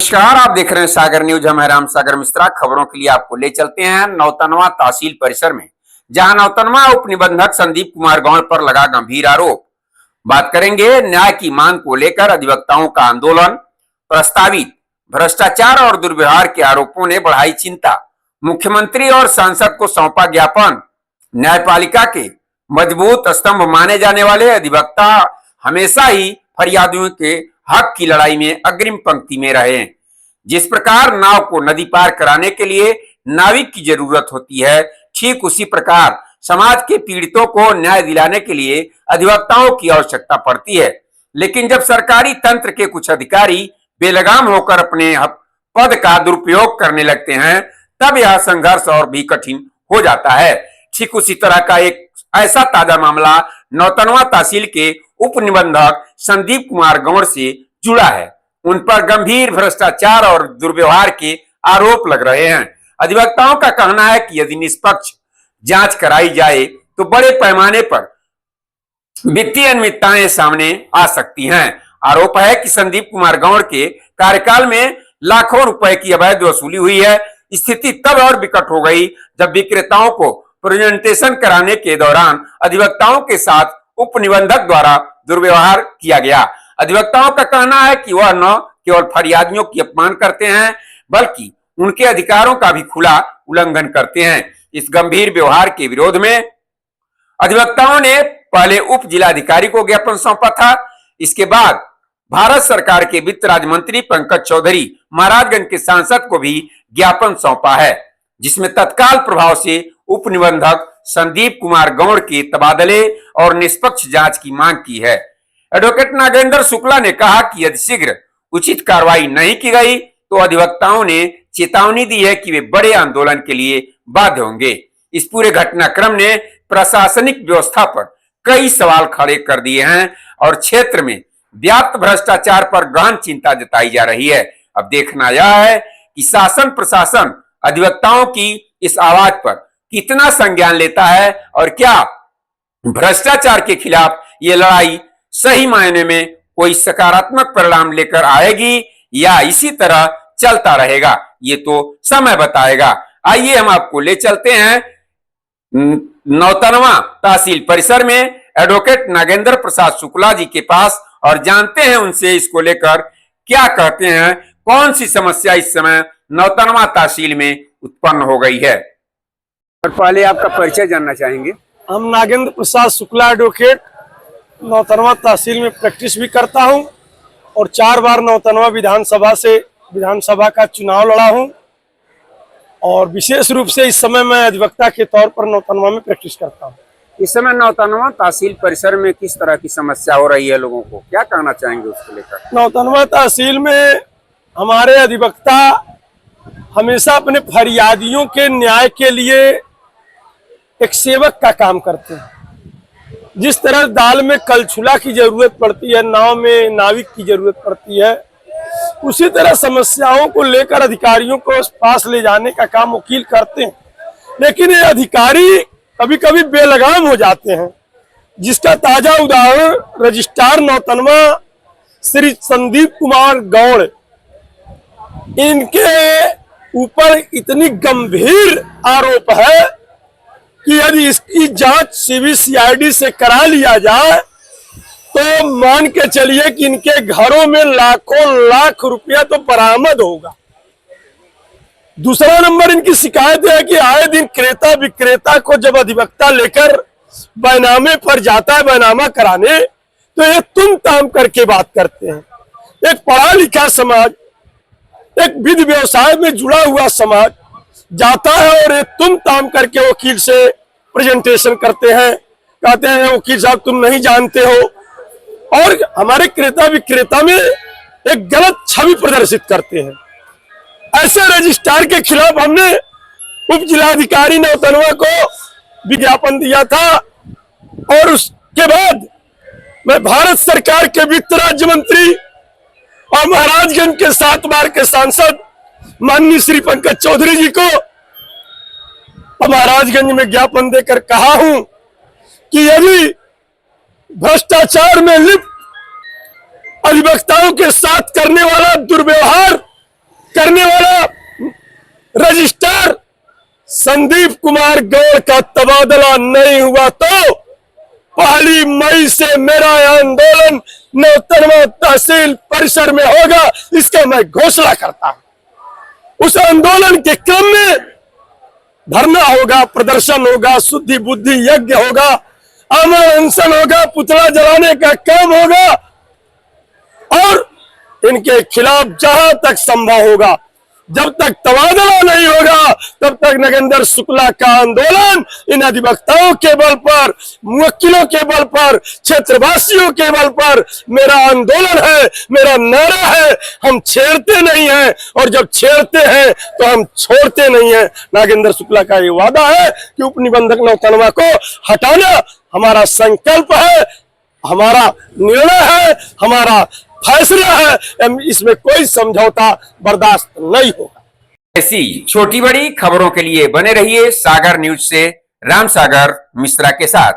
नमस्कार, आप देख रहे हैं सागर न्यूज। हम राम सागर मिश्रा। खबरों के लिए आपको ले चलते हैं नौतनवा तहसील परिसर में, जहां नौतनवा उप निबंधक संदीप कुमार गौड़ पर लगा गंभीर आरोप। बात करेंगे न्याय की मांग को लेकर अधिवक्ताओं का आंदोलन। प्रस्तावित भ्रष्टाचार और दुर्व्यवहार के आरोपों ने बढ़ाई चिंता। मुख्यमंत्री और सांसद को सौंपा ज्ञापन। न्यायपालिका के मजबूत स्तंभ माने जाने वाले अधिवक्ता हमेशा ही फरियादियों के हक की लड़ाई में अग्रिम पंक्ति में रहे। जिस प्रकार नाव को नदी पार कराने के लिए नाविक की जरूरत होती है, ठीक उसी प्रकार समाज के पीड़ितों को न्याय दिलाने के लिए अधिवक्ताओं की आवश्यकता पड़ती है। लेकिन जब सरकारी तंत्र के कुछ अधिकारी बेलगाम होकर अपने पद का दुरुपयोग करने लगते हैं, तब यह संघर्ष और भी कठिन हो जाता है। ठीक उसी तरह का एक ऐसा ताजा मामला नौतनवा तहसील के उप निबंधक संदीप कुमार गौड़ से जुड़ा है। उन पर गंभीर भ्रष्टाचार और दुर्व्यवहार के आरोप लग रहे हैं। अधिवक्ताओं का कहना है कि यदि निष्पक्ष जांच कराई जाए तो बड़े पैमाने पर वित्तीय अनियमितताएं सामने आ सकती हैं। आरोप है कि संदीप कुमार गौड़ के कार्यकाल में लाखों रुपए की अवैध वसूली हुई है। स्थिति तब और विकट हो गई जब विक्रेताओं को प्रेजेंटेशन कराने के दौरान अधिवक्ताओं के साथ उप निबंधक द्वारा दुर्व्यवहार किया गया। अधिवक्ताओं का कहना है कि वह न केवल फरियादियों की अपमान करते हैं, बल्कि उनके अधिकारों का भी खुला उल्लंघन करते हैं। इस गंभीर व्यवहार के विरोध में अधिवक्ताओं ने पहले उप जिलाधिकारी को ज्ञापन सौंपा था। इसके बाद भारत सरकार के वित्त राज्य मंत्री पंकज चौधरी महाराजगंज के सांसद को भी ज्ञापन सौंपा है, जिसमें तत्काल प्रभाव से उप निबंधक संदीप कुमार गौड़ के तबादले और निष्पक्ष जांच की मांग की है। एडवोकेट नागेंद्र शुक्ला ने कहा कि यदि शीघ्र उचित कार्रवाई नहीं की गई तो अधिवक्ताओं ने चेतावनी दी है कि वे बड़े आंदोलन के लिए बाध्य होंगे। इस पूरे घटनाक्रम ने प्रशासनिक व्यवस्था पर कई सवाल खड़े कर दिए हैं और क्षेत्र में व्याप्त भ्रष्टाचार पर गहन चिंता जताई जा रही है। अब देखना यह है कि शासन प्रशासन अधिवक्ताओं की इस आवाज पर कितना संज्ञान लेता है और क्या भ्रष्टाचार के खिलाफ ये लड़ाई सही मायने में कोई सकारात्मक परिणाम लेकर आएगी या इसी तरह चलता रहेगा, ये तो समय बताएगा। आइए हम आपको ले चलते हैं नौतनवा तहसील परिसर में एडवोकेट नागेंद्र प्रसाद शुक्ला जी के पास और जानते हैं उनसे इसको लेकर क्या कहते हैं, कौन सी समस्या इस समय नौतनवा तहसील में उत्पन्न हो गई है। और पहले आपका परिचय जानना चाहेंगे। हम नागेंद्र प्रसाद शुक्ला एडवोकेट नौतनवा तहसील में प्रैक्टिस भी करता हूं और 4 बार नौतनवा विधानसभा का चुनाव लड़ा हूं और विशेष रूप से इस समय मैं अधिवक्ता के तौर पर नौतनवा में प्रैक्टिस करता हूं। इस समय नौतनवा तहसील परिसर में किस तरह की समस्या हो रही है, लोगों को क्या कहना चाहेंगे उसको लेकर। नौतनवा तहसील में हमारे अधिवक्ता हमेशा अपने फरियादियों के न्याय के लिए एक सेवक का काम करते हैं। जिस तरह दाल में कलछुला की जरूरत पड़ती है, नाव में नाविक की जरूरत पड़ती है, उसी तरह समस्याओं को लेकर अधिकारियों को पास ले जाने का काम वकील करते हैं। लेकिन ये अधिकारी कभी कभी बेलगाम हो जाते हैं, जिसका ताजा उदाहरण रजिस्ट्रार नौतनवा श्री संदीप कुमार गौड़। इनके ऊपर इतनी गंभीर आरोप है कि यदि इसकी जांच सीबीसीआईडी से करा लिया जाए तो मान के चलिए कि इनके घरों में लाखों लाख रुपया तो बरामद होगा। दूसरा नंबर इनकी शिकायत है कि आए दिन क्रेता विक्रेता को जब अधिवक्ता लेकर बैनामे पर जाता है बैनामा कराने, तो ये तुम ताम करके बात करते हैं। एक पढ़ा लिखा समाज, एक विधि व्यवसाय में जुड़ा हुआ समाज जाता है और ये तुम ताम करके वकील से प्रेजेंटेशन करते हैं, कहते हैं वकील साहब तुम नहीं जानते हो, और हमारे क्रेता विक्रेता में एक गलत छवि प्रदर्शित करते हैं। ऐसे रजिस्ट्रार के खिलाफ हमने उप जिलाधिकारी नौतनवा को विज्ञापन दिया था और उसके बाद मैं भारत सरकार के वित्त राज्य मंत्री और महाराजगंज के 7 बार के सांसद माननीय श्री पंकज चौधरी जी को महाराजगंज में ज्ञापन देकर कहा हूं कि यदि भ्रष्टाचार में लिप्त अधिवक्ताओं के साथ करने वाला दुर्व्यवहार करने वाला रजिस्ट्रार संदीप कुमार गौड़ का तबादला नहीं हुआ तो 1 मई से मेरा आंदोलन नौतनवा तहसील परिसर में होगा, इसका मैं घोषणा करता हूं। उस आंदोलन के क्रम में धरना होगा, प्रदर्शन होगा, शुद्धि बुद्धि यज्ञ होगा, आमरण अनशन होगा, पुतला जलाने का काम होगा और इनके खिलाफ जहां तक संभव होगा, जब तक तबादला नहीं होगा तब तक नगेंद्र शुक्ला का आंदोलन इन अधिवक्ताओं के बल पर, मुवक्किलों के बल पर, क्षेत्रवासियों के बल पर मेरा आंदोलन है, मेरा नारा है। हम छेड़ते नहीं हैं और जब छेड़ते हैं तो हम छोड़ते नहीं हैं। नागेंद्र शुक्ला का ये वादा है कि उपनिबंधक नौतनवा को हटाना हमारा संकल्प है, हमारा निर्णय है, हमारा फैसला है। इसमें कोई समझौता बर्दाश्त नहीं होगा। ऐसी छोटी बड़ी खबरों के लिए बने रहिए सागर न्यूज से राम सागर मिश्रा के साथ।